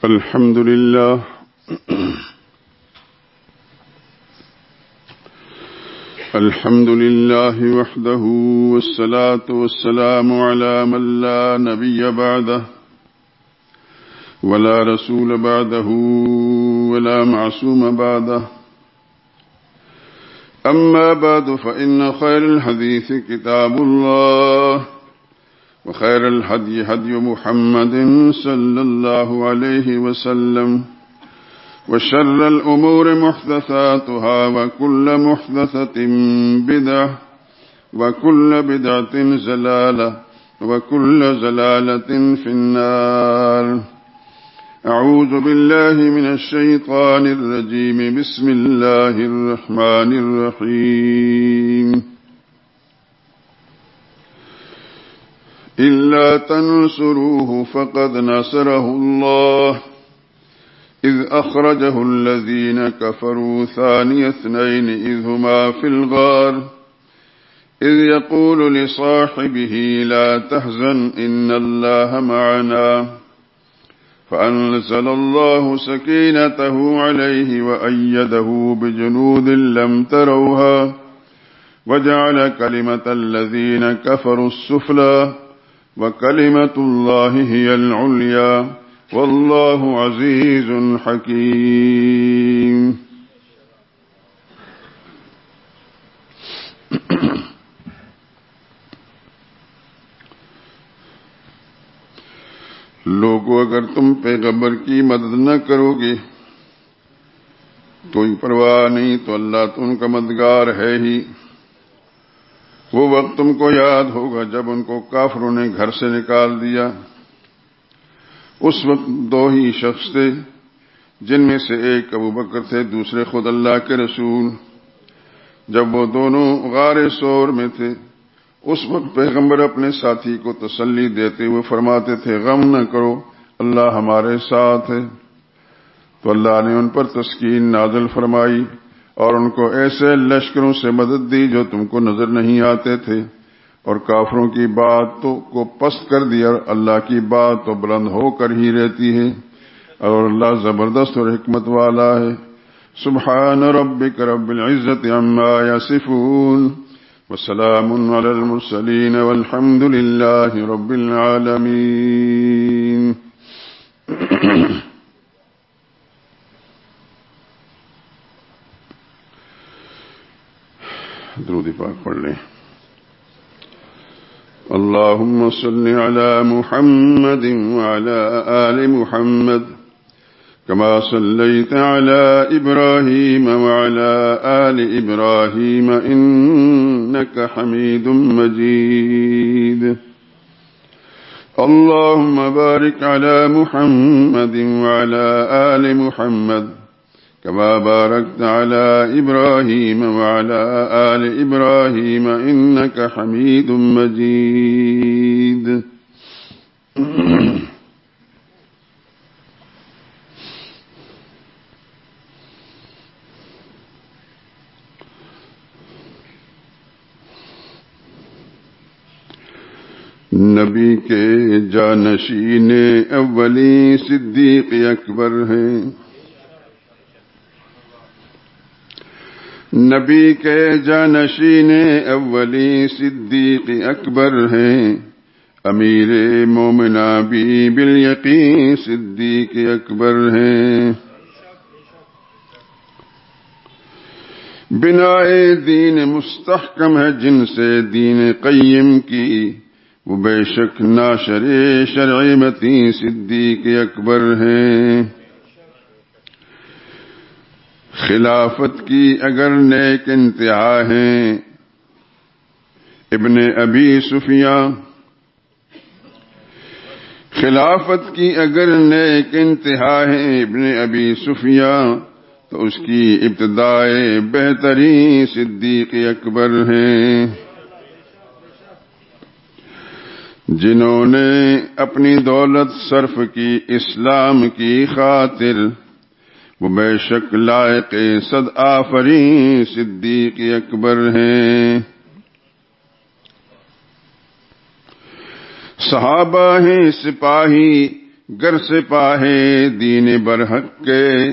الحمد لله الحمد لله وحده والصلاة والسلام على من لا نبي بعده ولا رسول بعده ولا معصوم بعده أما بعد فإن خير الحديث كتاب الله وخير الهدي هدي محمد صلى الله عليه وسلم وشر الأمور محدثاتها وكل محدثة بدعة وكل بدعة ضلالة وكل ضلالة في النار. أعوذ بالله من الشيطان الرجيم. بسم الله الرحمن الرحيم. إلا تنصروه فقد نصره الله إذ أخرجه الذين كفروا ثاني اثنين إذ هما في الغار إذ يقول لصاحبه لا تحزن إن الله معنا فأنزل الله سكينته عليه وأيده بجنود لم تروها وجعل كلمة الذين كفروا السفلى وكلمة الله هي العليا والله عزيز حكيم. لوگو اگر تم پیغمبر کی مدد نہ کرو گے کوئی پرواہ نہیں تو اللہ تو ان کا مددگار ہے ہی. وہ وقت تم کو یاد ہوگا جب ان کو کافروں نے گھر سے نکال دیا. اس وقت دو ہی شخص تھے جن میں سے ایک ابو بکر تھے دوسرے خود اللہ کے رسول. جب وہ دونوں غار ثور میں تھے اس وقت پیغمبر اپنے ساتھی کو تسلی دیتے ہوئے فرماتے تھے غم نہ کرو اللہ ہمارے ساتھ ہے. تو اللہ نے ان پر تسکین نازل فرمائی اور ان کو ایسے لشکروں سے مدد دی جو تم کو نظر نہیں آتے تھے اور کافروں کی بات کو پست کر دیا. اللہ کی بات تو بلند ہو کر ہی رہتی ہے اور اللہ زبردست اور حکمت والا ہے. سبحان ربک رب العزت عما یصفون وسلام علی المرسلین والحمد للہ رب العالمین. درود پاک پڑھ لیں. اللهم صل على محمد وعلى آل محمد كما صليت على إبراهيم وعلى آل إبراهيم إنك حميد مجيد. اللهم بارك على محمد وعلى آل محمد كما باركت على إبراهيم وعلى آل إبراهيم إنك حميد مجيد. نبی کے جانشین اولی صدیق اکبر ہیں. نبی کے جانشین اولی صدیق اکبر ہیں. امیر مومنہ بھی بالیقین صدیق اکبر ہیں. بنائے دین مستحکم ہے جن سے دین قیم کی وہ بے شک ناشر شرع متین صدیق اکبر ہیں. خلافت کی اگر نیک انتہا ہیں ابن ابی سفیان. خلافت کی اگر نیک انتہا ہے ابن ابی سفیان تو اس کی ابتدائے بہترین صدیق اکبر ہیں. جنہوں نے اپنی دولت صرف کی اسلام کی خاطر وہ بے شک لائق صد آفرین صدیق اکبر ہیں. صحابہ ہیں سپاہی گر سپاہے دین برحق کے،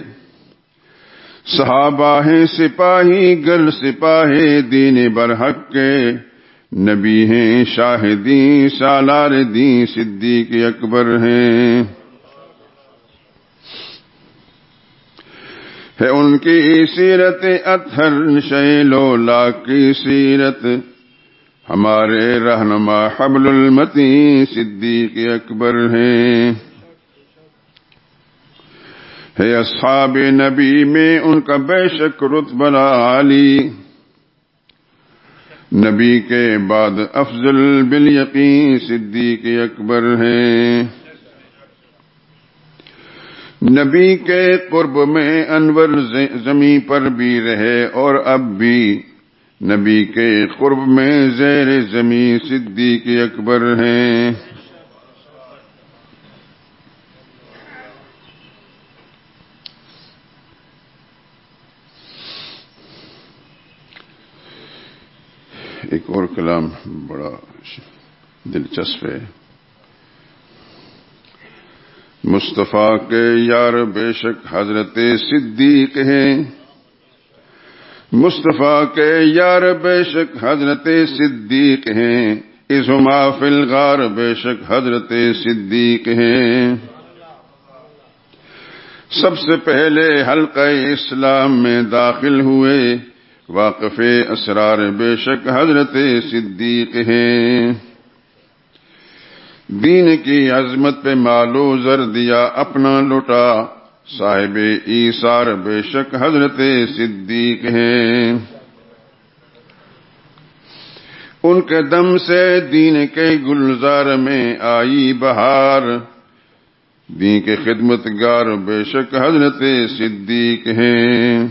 صحابہ ہیں سپاہی گر سپاہے دین برحق کے، نبی ہیں شاہدین سالار دین صدیق اکبر ہیں۔ ہے ان کی سیرت اطہر شیلولا کی سیرت، ہمارے رہنما حبل المتین صدیق اکبر ہیں۔ ہے اصحاب نبی میں ان کا بے شک رتبہ عالی، نبی کے بعد افضل بالیقین صدیق اکبر ہیں۔ نبی کے قرب میں انور زمیں پر بھی رہے اور اب بھی نبی کے قرب میں زیر زمیں صدیق اکبر ہیں۔ ایک اور کلام بڑا دلچسپ ہے۔ مصطفیٰ کے یار بے شک حضرت صدیق ہیں، مصطفیٰ کے یار بے شک حضرت صدیق ہیں، اذہما فی الغار بے شک حضرت صدیق ہیں۔ سب سے پہلے حلقہ اسلام میں داخل ہوئے، واقف اسرار بے شک حضرت صدیق ہیں۔ دین کی عظمت پہ مال و زر دیا اپنا لٹا، صاحب ایثار بے شک حضرت صدیق ہیں۔ ان کے دم سے دین کے گلزار میں آئی بہار، دین کے خدمتگار بے شک حضرت صدیق ہیں۔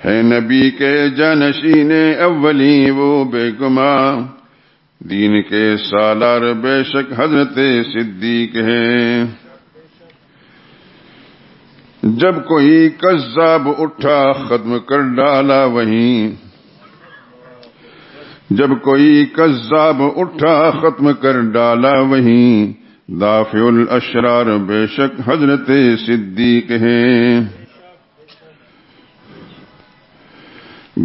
ہے نبی کے جانشین اولی وہ بے گماں، دین کے سالار بے شک حضرت صدیق ہیں۔ جب کوئی کذاب اٹھا ختم کر ڈالا وہیں، جب کوئی کذاب اٹھا ختم کر ڈالا وہیں، دافع الاشرار بے شک حضرت صدیق ہیں۔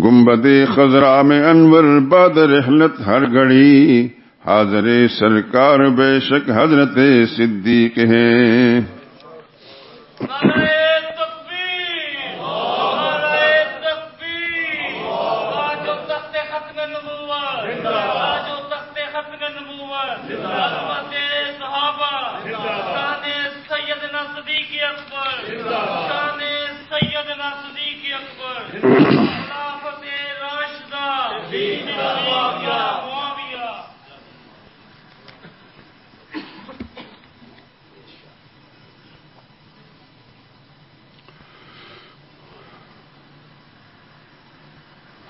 گنبد خضرا میں انور بعد رحلت ہر گھڑی، حاضر سرکار بے شک حضرت صدیق ہیں۔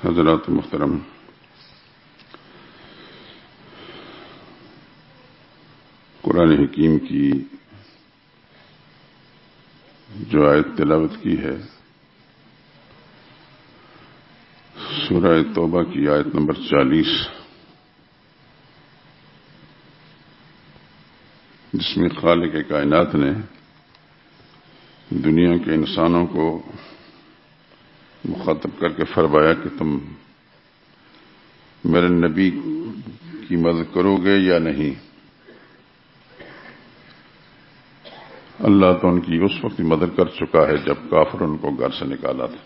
حضرات محترم، قرآن حکیم کی جو آیت تلاوت کی ہے، سورہ توبہ کی آیت نمبر 40، جس میں خالق کائنات نے دنیا کے انسانوں کو مخاطب کر کے فرمایا کہ تم میرے نبی کی مدد کرو گے یا نہیں۔ اللہ تو ان کی اس وقت مدد کر چکا ہے جب کافر ان کو گھر سے نکالا تھا۔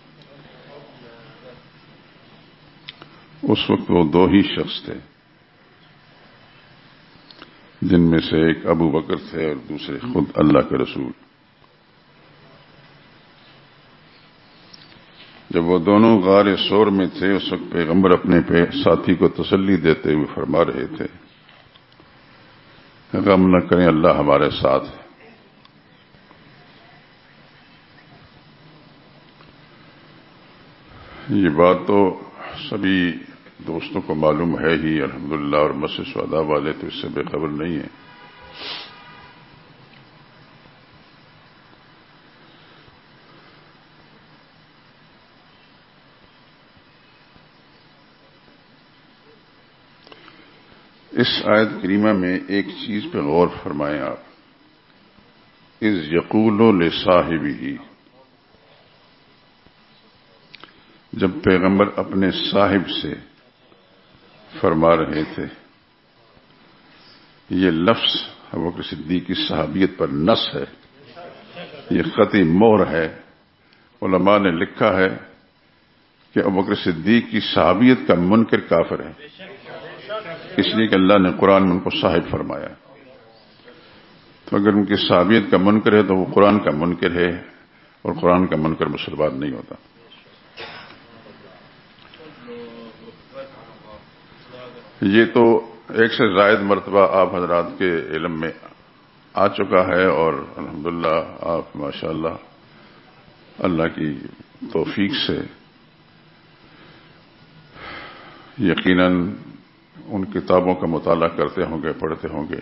اس وقت وہ دو ہی شخص تھے، جن میں سے ایک ابو بکر تھے اور دوسرے خود اللہ کے رسول۔ جب وہ دونوں غار سور میں تھے، اس وقت پیغمبر اپنے ساتھی کو تسلی دیتے ہوئے فرما رہے تھے، غم نہ کریں، اللہ ہمارے ساتھ ہے۔ یہ بات تو سبھی دوستوں کو معلوم ہے ہی الحمدللہ، اور مسجد شہداء والے تو اس سے بے خبر نہیں ہیں۔ اس آیت کریمہ میں ایک چیز پہ غور فرمائیں آپ. اذ یقول لصاحبہ، جب پیغمبر اپنے صاحب سے فرما رہے تھے. یہ لفظ ابوبکر صدیق کی صحابیت پر نص ہے، یہ قطعی مہر ہے. علماء نے لکھا ہے کہ ابوبکر صدیق کی صحابیت کا منکر کافر ہے، اس لیے کہ اللہ نے قرآن میں ان کو صاحب فرمایا. تو اگر ان کی صحابیت کا منکر ہے تو وہ قرآن کا منکر ہے، اور قرآن کا منکر مسلمان نہیں ہوتا. یہ تو ایک سے زائد مرتبہ آپ حضرات کے علم میں آ چکا ہے، اور الحمدللہ آپ ماشاءاللہ اللہ کی توفیق سے یقیناً ان کتابوں کا مطالعہ کرتے ہوں گے، پڑھتے ہوں گے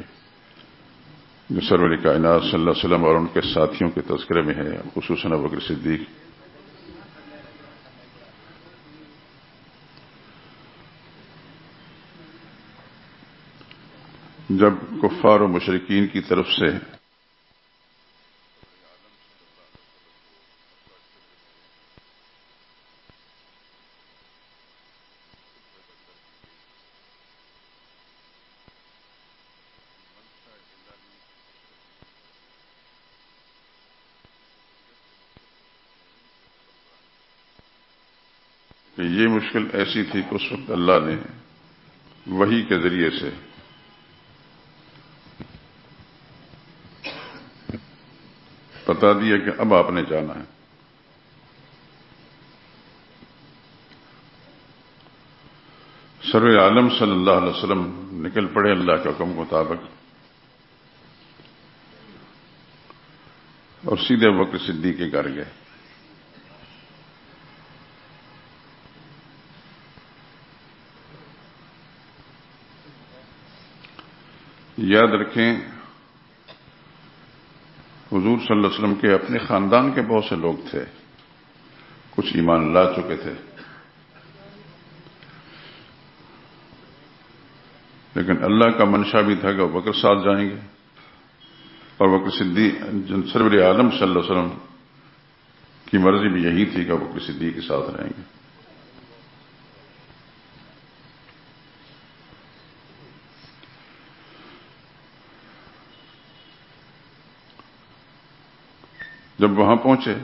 جو سرور کائنات صلی اللہ علیہ وسلم اور ان کے ساتھیوں کے تذکرے میں ہے، خصوصاً ابوبکر صدیق. جب کفار و مشرکین کی طرف سے کہ یہ مشکل ایسی تھی کہ اس وقت اللہ نے وحی کے ذریعے سے بتا دیا کہ اب آپ نے جانا ہے. سرور عالم صلی اللہ علیہ وسلم نکل پڑے اللہ کے حکم کے مطابق، اور سیدھے ابوبکر صدیق کے گھر گئے. یاد رکھیں حضور صلی اللہ علیہ وسلم کے اپنے خاندان کے بہت سے لوگ تھے، کچھ ایمان لا چکے تھے، لیکن اللہ کا منشا بھی تھا کہ ابوبکر ساتھ جائیں گے، اور ابوبکر صدیق سرور عالم صلی اللہ علیہ وسلم کی مرضی بھی یہی تھی کہ ابوبکر صدیق کے ساتھ رہیں گے. جب وہاں پہنچے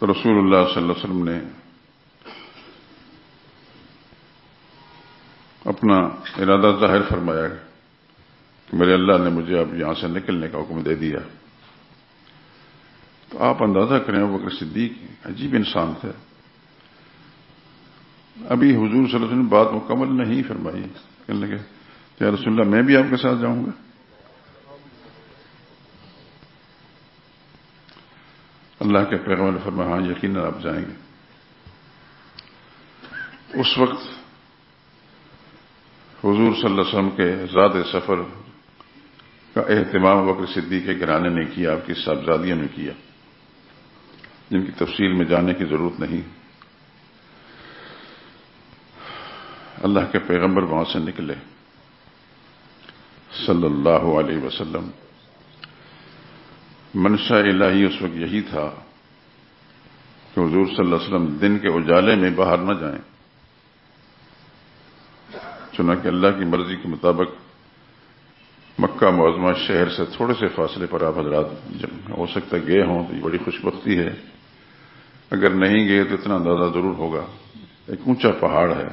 تو رسول اللہ صلی اللہ علیہ وسلم نے اپنا ارادہ ظاہر فرمایا کہ میرے اللہ نے مجھے اب یہاں سے نکلنے کا حکم دے دیا. تو آپ اندازہ کریں ابوبکر صدیق عجیب انسان تھے. ابھی حضور صلی اللہ علیہ وسلم بات مکمل نہیں فرمائی، کہنے لگے یا رسول اللہ میں بھی آپ کے ساتھ جاؤں گا. اللہ کے پیغمبر نے فرمایا ہاں یقیناً آپ جائیں گے. اس وقت حضور صلی اللہ علیہ وسلم کے زاد سفر کا اہتمام ابوبکر صدیق کے گھرانے نے کیا، آپ کی صاحبزادیوں نے کیا، جن کی تفصیل میں جانے کی ضرورت نہیں. اللہ کے پیغمبر وہاں سے نکلے صلی اللہ علیہ وسلم. منشا الہی اس وقت یہی تھا کہ حضور صلی اللہ علیہ وسلم دن کے اجالے میں باہر نہ جائیں. چنانکہ اللہ کی مرضی کے مطابق مکہ معظمہ شہر سے تھوڑے سے فاصلے پر آپ حضرات ہو سکتا گئے ہوں تو یہ بڑی خوش بختی ہے. اگر نہیں گئے تو اتنا اندازہ ضرور ہوگا، ایک اونچا پہاڑ ہے،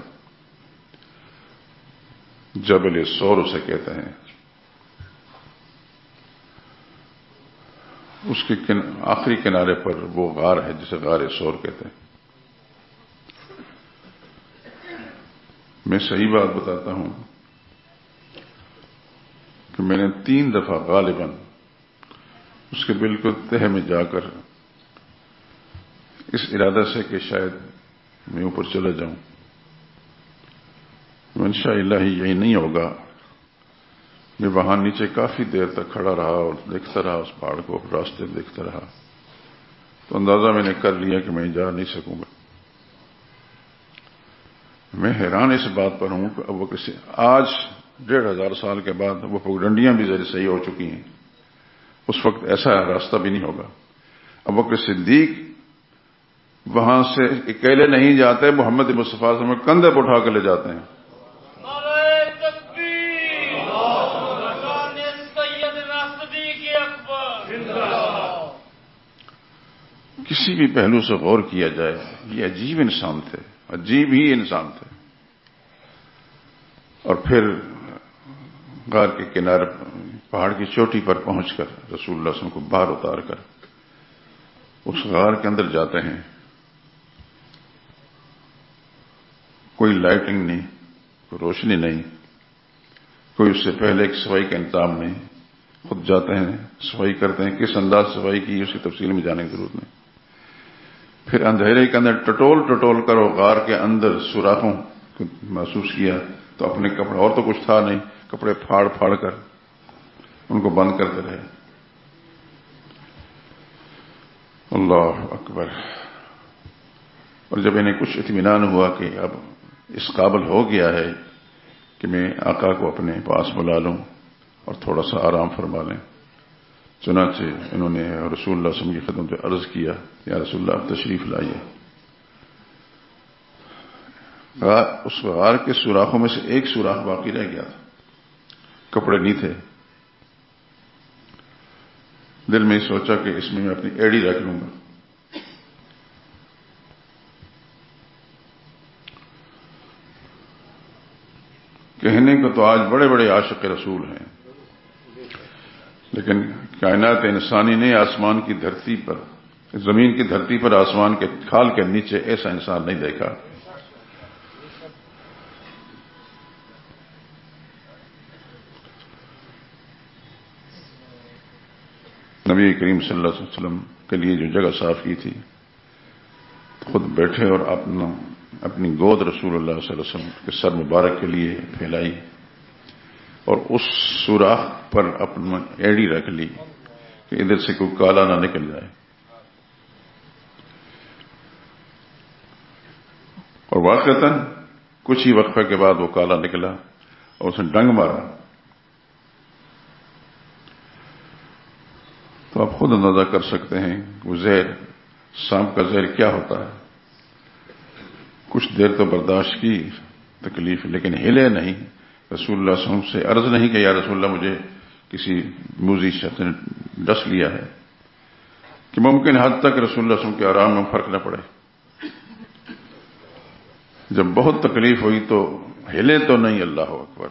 جبل سور اسے کہتے ہیں. اس کے آخری کنارے پر وہ غار ہے جسے غار سور کہتے ہیں. میں صحیح بات بتاتا ہوں کہ میں نے 3 دفعہ غالباً اس کے بالکل تہہ میں جا کر اس ارادہ سے کہ شاید میں اوپر چلا جاؤں، منشاء الہی یہی نہیں ہوگا. میں وہاں نیچے کافی دیر تک کھڑا رہا اور دیکھتا رہا اس پہاڑ کو، راستے دیکھتا رہا، تو اندازہ میں نے کر لیا کہ میں جا نہیں سکوں گا. میں حیران اس بات پر ہوں کہ ابو بکر سے آج 1500 سال کے بعد وہ پگڈنڈیاں بھی ذرا صحیح ہو چکی ہیں، اس وقت ایسا راستہ بھی نہیں ہوگا۔ ابو بکر صدیق وہاں سے اکیلے نہیں جاتے، محمد مصطفیٰ صلی اللہ علیہ وسلم کندھے پر اٹھا کے لے جاتے ہیں۔ کسی بھی پہلو سے غور کیا جائے یہ عجیب انسان تھے، عجیب ہی انسان تھے۔ اور پھر غار کے کنارے پہاڑ کی چوٹی پر پہنچ کر رسول اللہ صلی اللہ علیہ وسلم کو باہر اتار کر اس غار کے اندر جاتے ہیں۔ کوئی لائٹنگ نہیں، کوئی روشنی نہیں، کوئی اس سے پہلے ایک صفائی کا انتظام نہیں، خود جاتے ہیں، صفائی کرتے ہیں۔ کس انداز صفائی کی اس کی تفصیل میں جانے کی ضرورت نہیں۔ پھر اندھیرے کے اندر ٹٹول کر وہ غار کے اندر سوراخوں کو محسوس کیا تو اپنے کپڑے، اور تو کچھ تھا نہیں، کپڑے پھاڑ کر ان کو بند کرتے رہے۔ اللہ اکبر۔ اور جب انہیں کچھ اطمینان ہوا کہ اب اس قابل ہو گیا ہے کہ میں آقا کو اپنے پاس بلا لوں اور تھوڑا سا آرام فرما لیں، چنانچہ انہوں نے رسول اللہ صلی اللہ علیہ وسلم کی خدمت میں عرض کیا، یا رسول اللہ آپ تشریف لائیے۔ اس غار کے سوراخوں میں سے ایک سوراخ باقی رہ گیا تھا، کپڑے نہیں تھے۔ دل میں سوچا کہ اس میں اپنی ایڑی رکھ لوں گا۔ کہنے کو تو آج بڑے بڑے عاشق رسول ہیں، لیکن کائنات انسانی نے آسمان کی دھرتی پر، زمین کی دھرتی پر آسمان کے کھال کے نیچے ایسا انسان نہیں دیکھا۔ نبی کریم صلی اللہ علیہ وسلم کے لیے جو جگہ صاف کی تھی، خود بیٹھے اور اپنی گود رسول اللہ صلی اللہ علیہ وسلم کے سر مبارک کے لیے پھیلائی اور اس سوراخ پر اپنا ایڑی رکھ لی کہ ادھر سے کوئی کالا نہ نکل جائے۔ اور واقعتاً کچھ ہی وقفے کے بعد وہ کالا نکلا اور اس نے ڈنگ مارا۔ تو آپ خود اندازہ کر سکتے ہیں وہ زہر، سانپ کا زہر کیا ہوتا ہے۔ کچھ دیر تو برداشت کی تکلیف، لیکن ہلے نہیں۔ رسول اللہ صلی اللہ علیہ وسلم سے عرض نہیں کہ یا رسول اللہ مجھے کسی موذی شخص نے ڈس لیا ہے، کہ ممکن حد تک رسول اللہ صلی اللہ علیہ وسلم کے آرام میں فرق نہ پڑے۔ جب بہت تکلیف ہوئی تو ہلے تو نہیں، اللہ اکبر،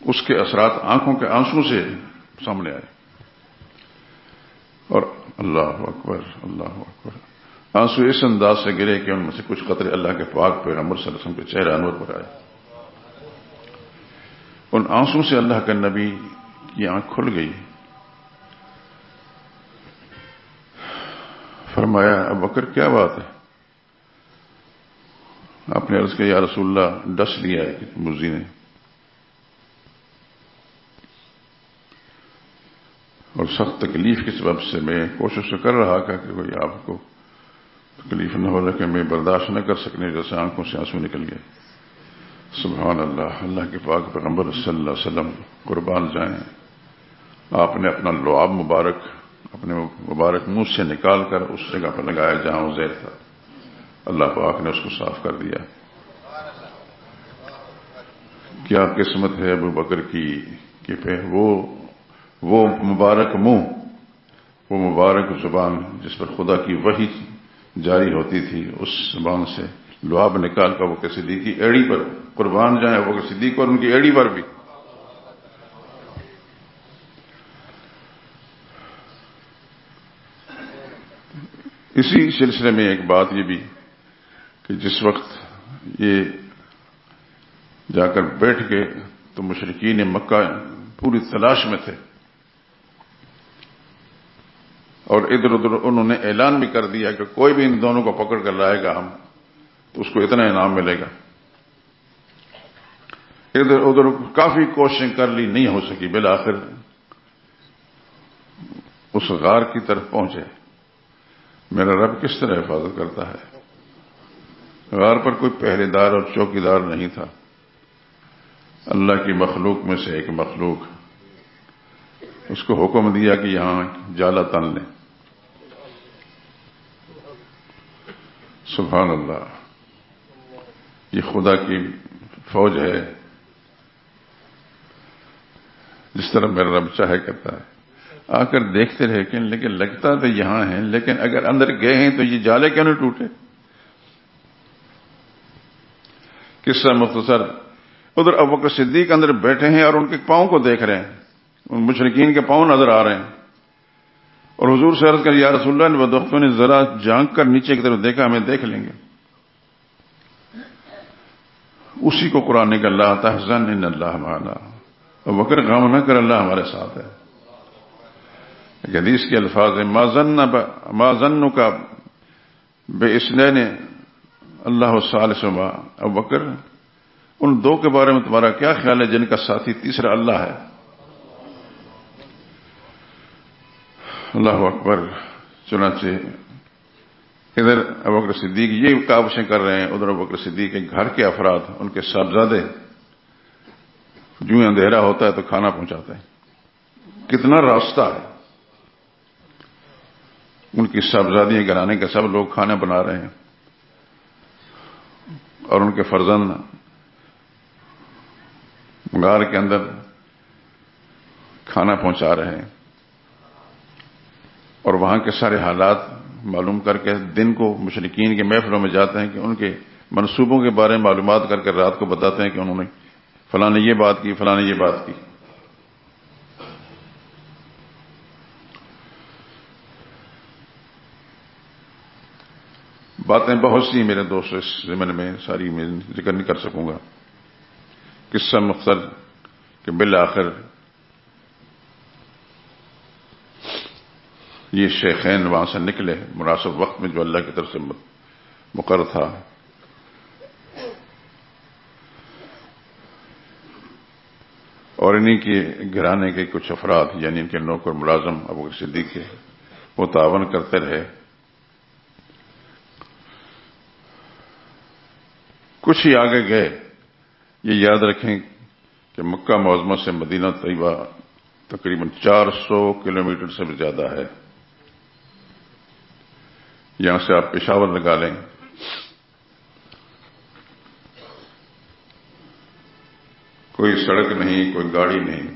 اس کے اثرات آنکھوں کے آنسو سے سامنے آئے، اور اللہ اکبر اللہ اکبر، آنسو اس انداز سے گرے کہ ان میں سے کچھ قطرے اللہ کے پاک پیغمبر صلی اللہ علیہ وسلم کے چہرے انور پر آئے۔ ان آنسو سے اللہ کے نبی کی آنکھ کھل گئی۔ فرمایا ابو بکر کیا بات ہے؟ آپ نے عرض کیا یا رسول اللہ ڈس لیا ہے موذی نے، اور سخت تکلیف کی سبب سے میں کوشش کر رہا تھا کہ کوئی آپ کو تکلیف نہ ہو، لیکن میں برداشت نہ کر سکنے جیسے آنکھوں سے آنسو نکل گئے۔ سبحان اللہ، اللہ کے پاک پیغمبر صلی اللہ علیہ وسلم قربان جائیں، آپ نے اپنا لعاب مبارک اپنے مبارک منہ سے نکال کر اس جگہ پر لگایا جہاں وہ زہر تھا، اللہ پاک نے اس کو صاف کر دیا۔ کیا قسمت ہے ابو بکر کی کہ وہ مبارک منہ، وہ مبارک زبان جس پر خدا کی وحی جاری ہوتی تھی، اس زبان سے لعاب نکال کر وہ کہ صدیق کی ایڑی پر قربان جائیں، وہ کہ صدیق اور ان کی ایڑی پر بھی۔ اسی سلسلے میں ایک بات یہ بھی کہ جس وقت یہ جا کر بیٹھ کے تو مشرکین مکہ پوری تلاش میں تھے، اور ادھر ادھر انہوں نے اعلان بھی کر دیا کہ کوئی بھی ان دونوں کو پکڑ کر لائے گا ہم تو اس کو اتنا انعام ملے گا۔ ادھر ادھر کافی کوششیں کر لی، نہیں ہو سکی، بالآخر اس غار کی طرف پہنچے۔ میرا رب کس طرح حفاظت کرتا ہے، غار پر کوئی پہرے دار اور چوکی دار نہیں تھا، اللہ کی مخلوق میں سے ایک مخلوق، اس کو حکم دیا کہ یہاں جالا تن لیں۔ سبحان اللہ، یہ خدا کی فوج ہے، جس طرح میرا رب چاہے کرتا ہے۔ آ کر دیکھتے رہے کہ لیکن لگتا تو یہاں ہے، لیکن اگر اندر گئے ہیں تو یہ جالے کیوں نہیں ٹوٹے؟ قصہ مختصر، ادھر ابوبکر صدیق اندر بیٹھے ہیں اور ان کے پاؤں کو دیکھ رہے ہیں، ان مشرکین کے پاؤں نظر آ رہے ہیں، اور حضور سے عرض کر یا رسول اللہ، نے بدبختوں نے ذرا جھانک کر نیچے کی طرف دیکھا، ہمیں دیکھ لیں گے۔ اسی کو قرآن نے کہا لا تحزن ان اللہ معنا، ابوبکر غم نہ کر، اللہ ہمارے ساتھ ہے۔ ایک حدیث کے الفاظ ہیں ما ظنک باثنین اللہ ثالثہما، ابوبکر ان دو کے بارے میں تمہارا کیا خیال ہے جن کا ساتھی تیسرا اللہ ہے؟ اللہ اکبر۔ چنانچہ ادھر ابوبکر صدیق یہ کاوشیں کر رہے ہیں، ادھر ابوبکر صدیق کے گھر کے افراد، ان کے صاحبزادے، جو اندھیرا ہوتا ہے تو کھانا پہنچاتے ہیں۔ کتنا راستہ ہے، ان کی صاحبزادیاں گھرانے کے سب لوگ کھانا بنا رہے ہیں، اور ان کے فرزند غار کے اندر کھانا پہنچا رہے ہیں، اور وہاں کے سارے حالات معلوم کر کے دن کو مشرکین کے محفلوں میں جاتے ہیں کہ ان کے منصوبوں کے بارے میں معلومات کر کے رات کو بتاتے ہیں کہ انہوں نے فلاں نے یہ بات کی، فلاں نے یہ بات کی۔ باتیں بہت سی میرے دوست اس ضمن میں، ساری میں ذکر نہیں کر سکوں گا۔ قصہ مختصر کہ بالآخر یہ شیخین وہاں سے نکلے مناسب وقت میں، جو اللہ کی طرف سے مقرر تھا۔ اور انہی کے گھرانے کے کچھ افراد، یعنی ان کے نوکر ملازم ابوبکر صدیق کے، وہ تعاون کرتے رہے۔ کچھ ہی آگے گئے، یہ یاد رکھیں کہ مکہ معظمہ سے مدینہ طیبہ تقریباً 400 کلومیٹر سے بھی زیادہ ہے۔ یہاں سے آپ پشاور لگا لیں، کوئی سڑک نہیں، کوئی گاڑی نہیں،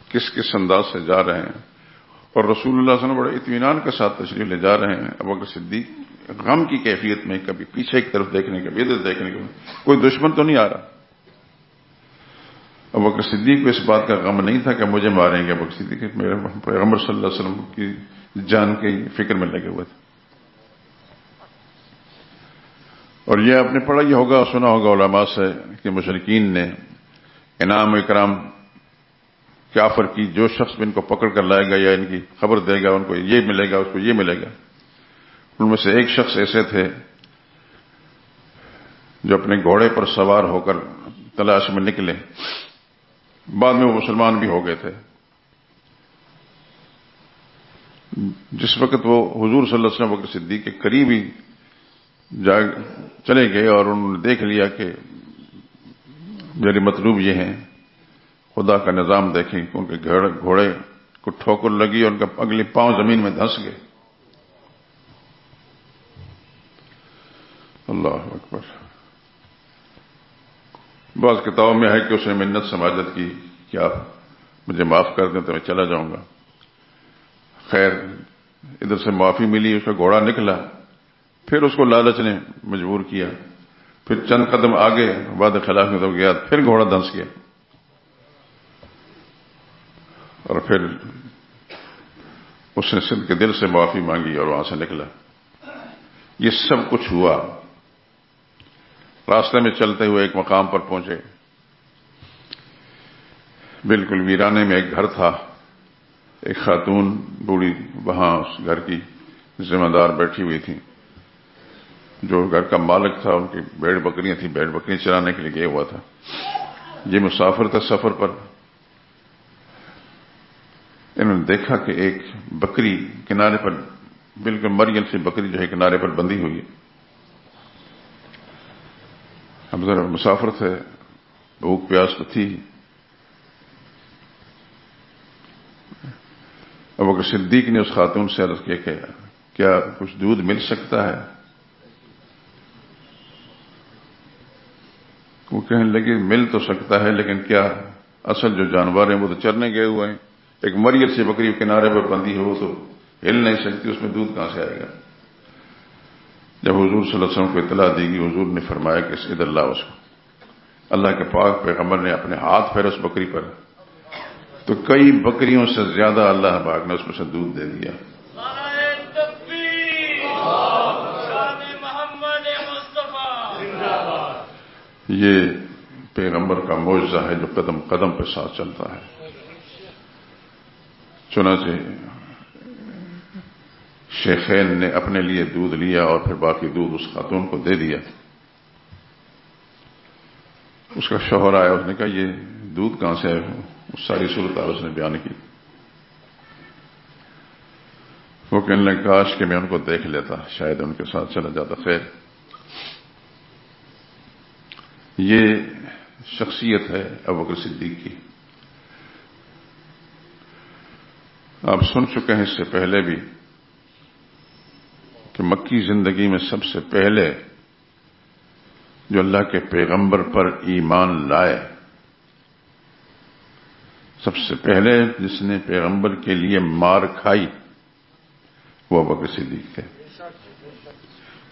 کس کس انداز سے جا رہے ہیں، اور رسول اللہ صلی اللہ علیہ وسلم بڑے اطمینان کے ساتھ تشریف لے جا رہے ہیں۔ ابوبکر صدیق غم کی کیفیت میں، کبھی پیچھے کی طرف دیکھنے، کبھی ادھر دیکھنے کے، کوئی دشمن تو نہیں آ رہا۔ ابوبکر صدیق کو اس بات کا غم نہیں تھا کہ مجھے ماریں گے، ابوبکر صدیق میرے پیغمبر صلی اللہ علیہ وسلم کی جان کی فکر میں لگے ہوئے تھے۔ اور یہ آپ نے پڑھا یہ ہوگا، سنا ہوگا علماء سے کہ مشرکین نے انعام و اکرام کے آفر کی، جو شخص بھی ان کو پکڑ کر لائے گا یا ان کی خبر دے گا، ان کو یہ ملے گا، اس کو یہ ملے گا۔ ان میں سے ایک شخص ایسے تھے جو اپنے گھوڑے پر سوار ہو کر تلاش میں نکلے، بعد میں وہ مسلمان بھی ہو گئے تھے۔ جس وقت وہ حضور صلی اللہ علیہ وسلم بکر صدیق کے قریب ہی چلے گئے اور انہوں نے دیکھ لیا کہ میری مطلوب یہ ہیں، خدا کا نظام دیکھیں کہ ان کے گھوڑے کو ٹھوکر لگی اور ان کا اگلے پاؤں زمین میں دھنس گئے۔ اللہ اکبر۔ بعض کتابوں میں ہے کہ اس نے منت سماجت کی کہ آپ مجھے معاف کر دیں تو میں چلا جاؤں گا۔ خیر ادھر سے معافی ملی، اس کا گھوڑا نکلا، پھر اس کو لالچ نے مجبور کیا، پھر چند قدم آگے وعدہ خلاف میں تو گیا، پھر گھوڑا دھنس گیا، اور پھر اس نے سندھ کے دل سے معافی مانگی اور وہاں سے نکلا۔ یہ سب کچھ ہوا۔ راستے میں چلتے ہوئے ایک مقام پر پہنچے، بالکل ویرانے میں ایک گھر تھا، ایک خاتون بوڑھی وہاں اس گھر کی ذمہ دار بیٹھی ہوئی تھی، جو گھر کا مالک تھا ان کی بھیڑ بکریاں تھیں، بھیڑ بکریاں چرانے کے لیے گیا ہوا تھا۔ یہ مسافر تھا سفر پر، انہوں نے دیکھا کہ ایک بکری کنارے پر، بالکل مریل سی بکری جو ہے کنارے پر بندھی ہوئی ہے. ہم ذرا مسافر تھے، بھوک پیاس تو تھی. ابو بکر صدیق نے اس خاتون سے عرض کیا کہ کیا کچھ دودھ مل سکتا ہے؟ وہ کہنے لگے مل تو سکتا ہے، لیکن کیا اصل جو جانور ہیں وہ تو چرنے گئے ہوئے ہیں. ایک مریل سی بکری کنارے پر بندھی ہو تو ہل نہیں سکتی، اس میں دودھ کہاں سے آئے گا؟ جب حضور صلی اللہ علیہ وسلم کو اطلاع دی گئی، حضور نے فرمایا کہ ادھر لاؤ اس کو. اللہ کے پاک پیغمبر نے اپنے ہاتھ پھیرے اس بکری پر، تو کئی بکریوں سے زیادہ اللہ پاک نے اس میں سے دودھ دے دیا. یہ پیغمبر کا معجزہ ہے جو قدم قدم پہ ساتھ چلتا ہے. چنانچہ شیخین نے اپنے لیے دودھ لیا اور پھر باقی دودھ اس خاتون کو دے دیا. اس کا شوہر آیا، اس نے کہا یہ دودھ کہاں سے ہے؟ اس ساری صورتحال اس نے بیان کی. وہ کہنے لگا کاش کہ میں ان کو دیکھ لیتا، شاید ان کے ساتھ چلا جاتا. خیر، یہ شخصیت ہے ابو بکر صدیق کی. آپ سن چکے ہیں اس سے پہلے بھی کہ مکی زندگی میں سب سے پہلے جو اللہ کے پیغمبر پر ایمان لائے، سب سے پہلے جس نے پیغمبر کے لیے مار کھائی وہ ابو بکر صدیق تھے.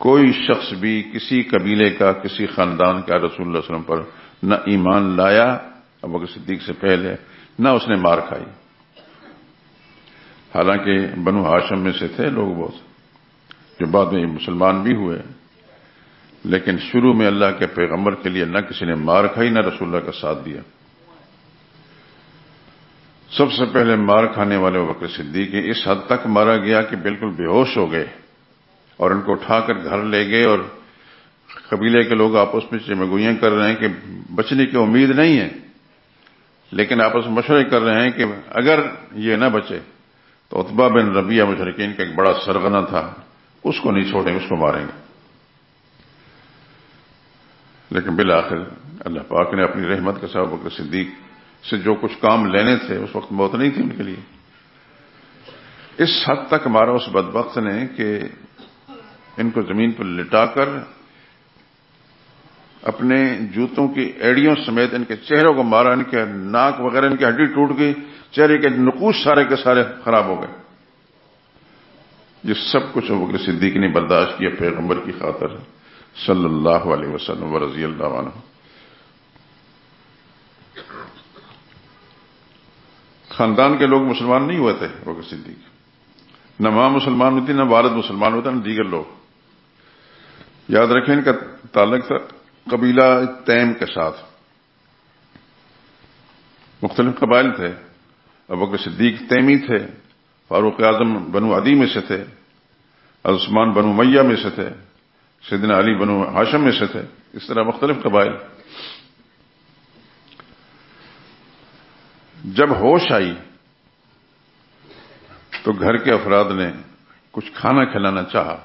کوئی شخص بھی کسی قبیلے کا، کسی خاندان کا رسول اللہ صلی اللہ علیہ وسلم پر نہ ایمان لایا ابو بکر صدیق سے پہلے، نہ اس نے مار کھائی. حالانکہ بنو ہاشم میں سے تھے لوگ بہت جو بعد میں مسلمان بھی ہوئے، لیکن شروع میں اللہ کے پیغمبر کے لیے نہ کسی نے مار کھائی نہ رسول اللہ کا ساتھ دیا. سب سے پہلے مار کھانے والے ابو بکر صدیق اس حد تک مارا گیا کہ بالکل بے ہوش ہو گئے اور ان کو اٹھا کر گھر لے گئے. اور قبیلے کے لوگ آپس میں چمگوئیاں کر رہے ہیں کہ بچنے کی امید نہیں ہے، لیکن آپس میں مشورے کر رہے ہیں کہ اگر یہ نہ بچے تو عتبہ بن ربیعہ مشرکین کا ایک بڑا سرغنہ تھا، اس کو نہیں چھوڑیں، اس کو ماریں گے. لیکن بالآخر اللہ پاک نے اپنی رحمت کے ساتھ ابو بکر صدیق سے جو کچھ کام لینے تھے، اس وقت موت نہیں تھی ان کے لیے. اس حد تک مارا اس بدبخت نے کہ ان کو زمین پر لٹا کر اپنے جوتوں کی ایڑیوں سمیت ان کے چہروں کو مارا. ان کے ناک وغیرہ ان کی ہڈی ٹوٹ گئی، چہرے کے نقوش سارے کے سارے خراب ہو گئے. یہ سب کچھ ابو بکر صدیق نے برداشت کیا پیغمبر کی خاطر صلی اللہ علیہ وسلم ورضی اللہ عنہ. خاندان کے لوگ مسلمان نہیں ہوئے تھے ابو بکر صدیق، نہ ماں مسلمان ہوتی، نہ والد مسلمان ہوتا، نہ دیگر لوگ. یاد رکھیں ان کا تعلق تھا قبیلہ تیم کے ساتھ. مختلف قبائل تھے. ابو بکر صدیق تیمی تھے، فاروق اعظم بنو عدی میں سے تھے، عثمان بنو امیہ میں سے تھے، سیدنا علی بنو ہاشم میں سے تھے. اس طرح مختلف قبائل. جب ہوش آئی تو گھر کے افراد نے کچھ کھانا کھلانا چاہا.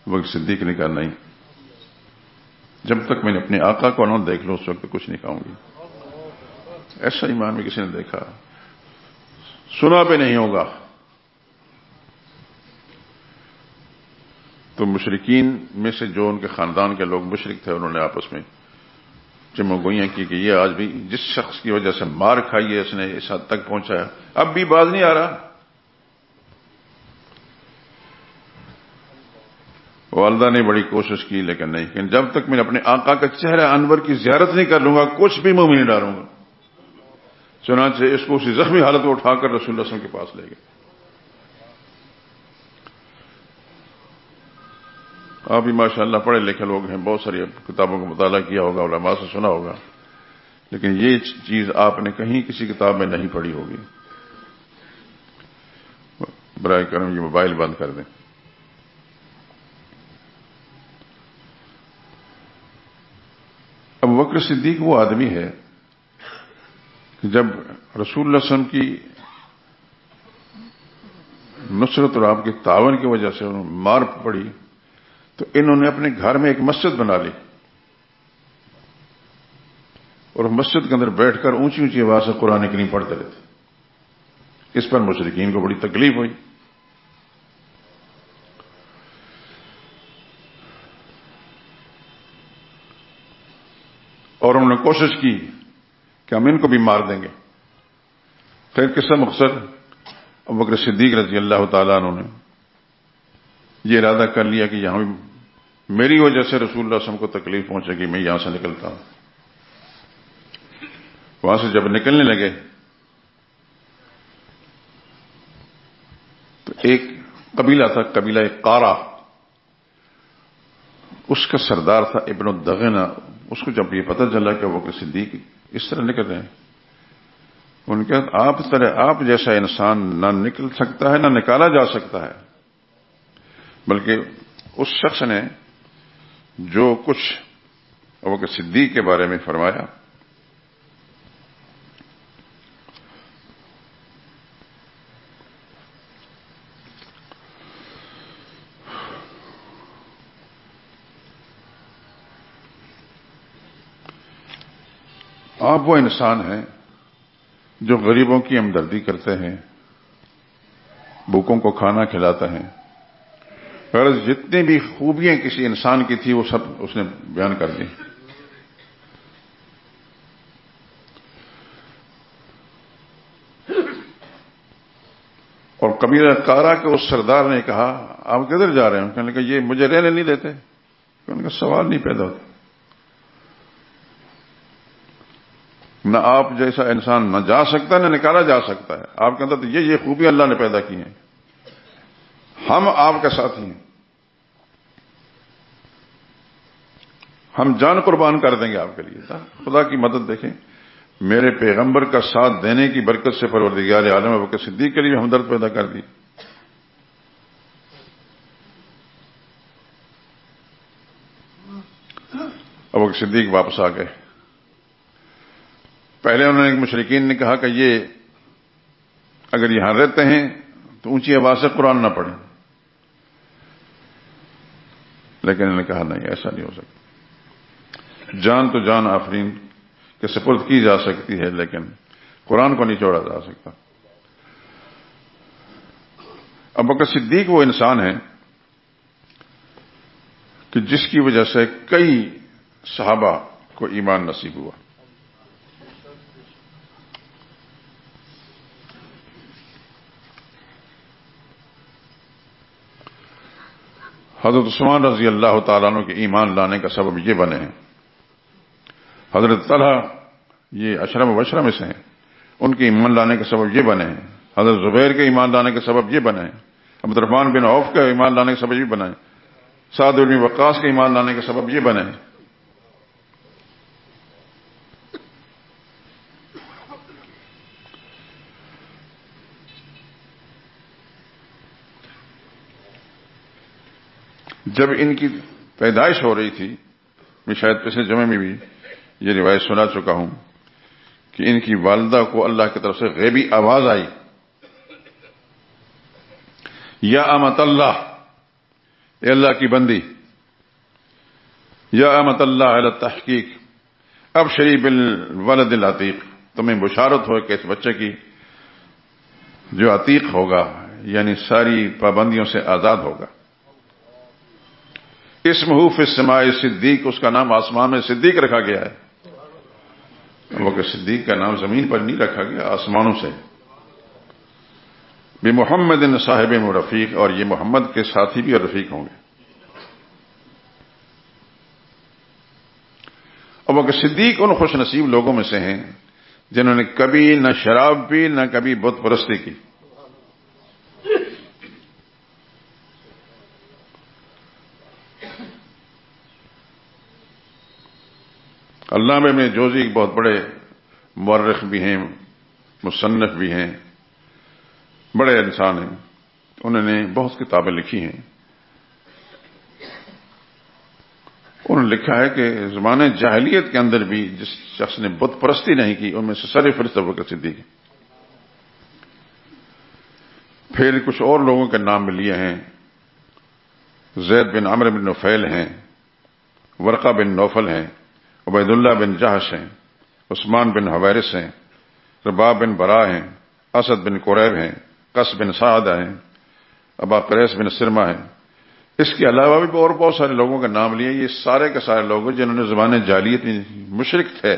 ابو بکر صدیق نے کہا نہیں، جب تک میں نے اپنے آقا کو نہ دیکھ لو اس وقت کچھ نہیں کھاؤں گی. ایسا ایمان میں کسی نے دیکھا، سنا بھی نہیں ہوگا. تو مشرکین میں سے جو ان کے خاندان کے لوگ مشرک تھے، انہوں نے آپس میں چمگوئیاں کی کہ یہ آج بھی جس شخص کی وجہ سے مار کھائی ہے اس نے اس حد تک پہنچایا، اب بھی باز نہیں آ رہا. والدہ نے بڑی کوشش کی لیکن نہیں، کہ جب تک میں اپنے آقا کا چہرہ انور کی زیارت نہیں کر لوں گا کچھ بھی منہ میں نہیں ڈالوں گا. چنانچہ اس کو اسی زخمی حالت کو اٹھا کر رسول اللہ صلی اللہ علیہ وسلم کے پاس لے گئے. آپ بھی ماشاءاللہ پڑھے لکھے لوگ ہیں، بہت ساری کتابوں کا مطالعہ کیا ہوگا، علماء سے سنا ہوگا، لیکن یہ چیز آپ نے کہیں کسی کتاب میں نہیں پڑھی ہوگی. برائے کرم یہ موبائل بند کر دیں. ابو بکر صدیق وہ آدمی ہے کہ جب رسول اللہ صلی اللہ علیہ وسلم کی نصرت اور آپ کے تعاون کی وجہ سے انہوں مار پڑی تو انہوں نے اپنے گھر میں ایک مسجد بنا لی اور مسجد کے اندر بیٹھ کر اونچی اونچی آواز سے قرآن کریم پڑھتے رہتے۔ اس پر مشرکین کو بڑی تکلیف ہوئی۔ اور انہوں نے کوشش کی کہ ہم ان کو بھی مار دیں گے۔ خیر قصہ مختصر، ابوبکر صدیق رضی اللہ تعالیٰ عنہ نے یہ ارادہ کر لیا کہ یہاں میری وجہ سے رسول اللہ صلی اللہ علیہ وسلم کو تکلیف پہنچے گی، میں یہاں سے نکلتا ہوں۔ وہاں سے جب نکلنے لگے تو ایک قبیلہ تھا، قبیلہ قارہ، اس کا سردار تھا ابن الدغنہ۔ اس کو جب یہ پتہ چلا کہ ابوبکر صدیق اس طرح نکل رہے ہیں، ان کے آپ جیسا انسان نہ نکل سکتا ہے نہ نکالا جا سکتا ہے، بلکہ اس شخص نے جو کچھ ابوبکر صدیق کے بارے میں فرمایا، آپ وہ انسان ہیں جو غریبوں کی ہمدردی کرتے ہیں، بھوکوں کو کھانا کھلاتے ہیں۔ غرض جتنی بھی خوبیاں کسی انسان کی تھی وہ سب اس نے بیان کر دی۔ اور قبیلہ قارہ کے اس سردار نے کہا آپ کدھر جا رہے ہیں؟ کہنے لگا یہ مجھے رہنے نہیں دیتے۔ ان کا سوال نہیں پیدا ہوتا، نہ آپ جیسا انسان نہ جا سکتا نہ نکالا جا سکتا ہے۔ آپ کے اندر تو یہ خوبیاں اللہ نے پیدا کی ہیں، ہم آپ کے ساتھی ہیں، ہم جان قربان کر دیں گے آپ کے لیے۔ خدا کی مدد دیکھیں، میرے پیغمبر کا ساتھ دینے کی برکت سے پروردگار عالم ابوبکر صدیق کے لیے ہمدرد پیدا کر دی۔ ابوبکر صدیق واپس آ گئے۔ پہلے انہوں نے مشرکین نے کہا کہ یہ اگر یہاں رہتے ہیں تو اونچی آواز سے قرآن نہ پڑھیں، لیکن انہوں نے کہا نہیں، ایسا نہیں ہو سکتا۔ جان تو جان آفرین کے سپرد کی جا سکتی ہے، لیکن قرآن کو نہیں چھوڑا جا سکتا۔ ابوبکر صدیق وہ انسان ہے کہ جس کی وجہ سے کئی صحابہ کو ایمان نصیب ہوا۔ حضرت عثمان رضی اللہ تعالیٰ عنہ کے ایمان لانے کا سبب یہ بنے ہیں۔ حضرت طلحہ یہ عشرہ مبشرہ میں سے ہیں، ان کے ایمان لانے کا سبب یہ بنے ہیں۔ حضرت زبیر کے ایمان لانے کا سبب یہ بنے ہیں۔ عبد الرحمن بن عوف کا ایمان لانے کا سبب یہ بنے ہیں۔ سعد بن وقاص کے ایمان لانے کا سبب یہ بنے ہیں۔ جب ان کی پیدائش ہو رہی تھی، میں شاید پچھلے جمعے میں بھی یہ روایت سنا چکا ہوں کہ ان کی والدہ کو اللہ کی طرف سے غیبی آواز آئی، یا امت اللہ، اے اللہ کی بندی، یا امت اللہ علی التحقیق ابشری بالولد العتیق، تمہیں بشارت ہو کہ اس بچے کی جو عتیق ہوگا، یعنی ساری پابندیوں سے آزاد ہوگا۔ اسمہ فی السماء صدیق، اس کا نام آسمان میں صدیق رکھا گیا ہے۔ وہ کہ صدیق کا نام زمین پر نہیں رکھا گیا، آسمانوں سے۔ بمحمد صاحب و رفیق، اور یہ محمد کے ساتھی بھی اور رفیق ہوں گے۔ اب وہ کہ صدیق ان خوش نصیب لوگوں میں سے ہیں جنہوں نے کبھی نہ شراب پی نہ کبھی بت پرستی کی۔ علامہ ابن جوزی ایک بہت بڑے مورخ بھی ہیں، مصنف بھی ہیں، بڑے انسان ہیں، انہوں نے بہت کتابیں لکھی ہیں۔ انہوں نے لکھا ہے کہ زمانے جاہلیت کے اندر بھی جس شخص نے بت پرستی نہیں کی ان میں سے سر فہرست ابوبکر صدیق ہے۔ پھر کچھ اور لوگوں کے نام لیے ہیں، زید بن عمرو بن نفیل ہیں، ورقہ بن نوفل ہیں، عبید اللہ بن جہش ہیں، عثمان بن حویرث ہیں، رباب بن برا ہیں، اسد بن قریب ہیں، قس بن سعدہ ہیں، ابا قریس بن سرمہ ہیں۔ اس کے علاوہ بھی اور بہت سارے لوگوں کے نام لیے۔ یہ سارے کے سارے لوگ جنہوں نے زبان جاہلیت میں مشرک تھے،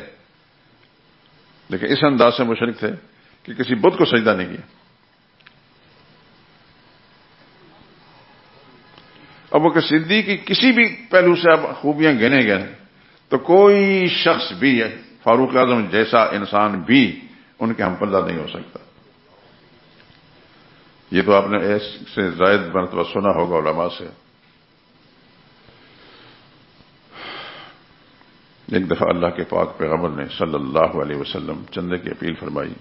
لیکن اس انداز سے مشرک تھے کہ کسی بت کو سجدہ نہیں کیا۔ اب وہ صدیق کی کسی بھی پہلو سے اب خوبیاں گنے گئے تو کوئی شخص بھی ہے فاروق اعظم جیسا انسان بھی ان کے ہم پلہ نہیں ہو سکتا۔ یہ تو آپ نے ایس سے زائد مرتبہ سنا ہوگا علماء سے۔ ایک دفعہ اللہ کے پاک پیغمبر نے صلی اللہ علیہ وسلم چندے کی اپیل فرمائی۔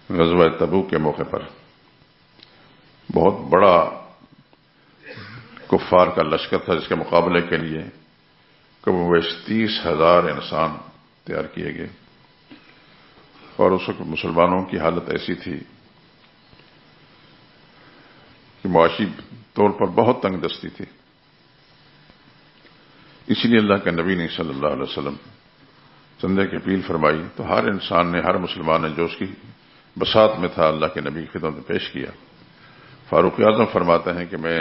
غزوہ تبوک کے موقع پر بہت بڑا کفار کا لشکر تھا، جس کے مقابلے کے لیے کم بیش 30,000 انسان تیار کیے گئے، اور اس وقت مسلمانوں کی حالت ایسی تھی کہ معاشی طور پر بہت تنگ دستی تھی۔ اسی لیے اللہ کے نبی نے صلی اللہ علیہ وسلم چندے کی اپیل فرمائی تو ہر انسان نے، ہر مسلمان نے جو اس کی بساط میں تھا اللہ کے نبی کی خدمت میں پیش کیا۔ فاروق اعظم فرماتے ہیں کہ میں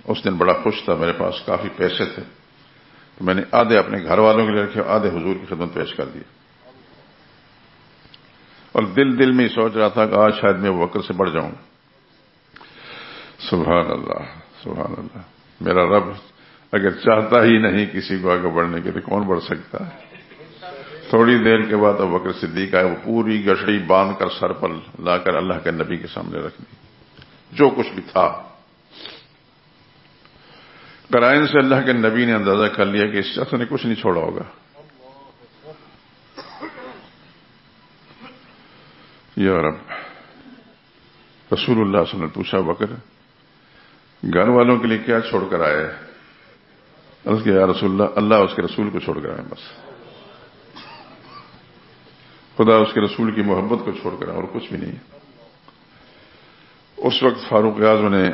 اس دن بڑا خوش تھا، میرے پاس کافی پیسے تھے، تو میں نے آدھے اپنے گھر والوں کے لیے رکھے، آدھے حضور کی خدمت پیش کر دیے، اور دل میں سوچ رہا تھا کہ آج شاید میں ابو بکر سے بڑھ جاؤں۔ سبحان اللہ، سبحان اللہ۔ میرا رب اگر چاہتا ہی نہیں کسی کو آگے بڑھنے کے تو کون بڑھ سکتا ہے؟ تھوڑی دیر کے بعد ابو بکر صدیق آئے، وہ پوری گٹڑی باندھ کر سر پر لا کر اللہ کے نبی کے سامنے رکھ دی، جو کچھ بھی تھا۔ قرائن سے اللہ کے نبی نے اندازہ کر لیا کہ اس شخص نے کچھ نہیں چھوڑا ہوگا۔ یا رب، رسول اللہ صلی اللہ علیہ وسلم نے پوچھا بکر گھر والوں کے لیے کیا چھوڑ کر آئے؟ عرض کیا یا رسول اللہ، اللہ اس کے رسول کو چھوڑ کر آئے، بس خدا اس کے رسول کی محبت کو چھوڑ کر آئے، اور کچھ بھی نہیں۔ اس وقت فاروق اعظم نے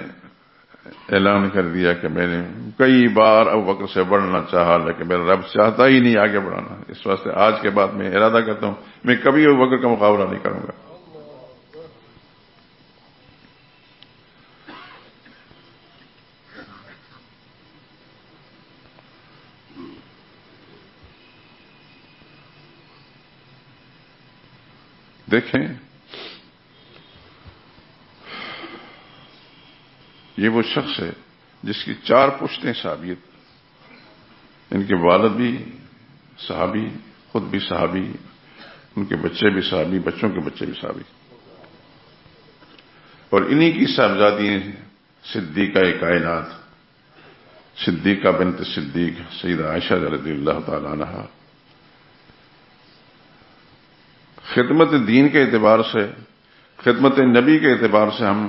اعلان کر دیا کہ میں نے کئی بار ابو بکر سے بڑھنا چاہا، لیکن میرا رب چاہتا ہی نہیں آگے بڑھانا، اس واسطے آج کے بعد میں ارادہ کرتا ہوں میں کبھی ابو بکر کا مقابلہ نہیں کروں گا۔ دیکھیں، یہ وہ شخص ہے جس کی 4 پشتیں صحابیت، ان کے والد بھی صحابی، خود بھی صحابی، ان کے بچے بھی صحابی، بچوں کے بچے بھی صحابی، اور انہی کی صاحبزادی ہیں صدیقہ کائنات، صدیقہ بنت صدیق سیدہ عائشہ رضی اللہ تعالی عنہا۔ خدمت دین کے اعتبار سے، خدمت نبی کے اعتبار سے ہم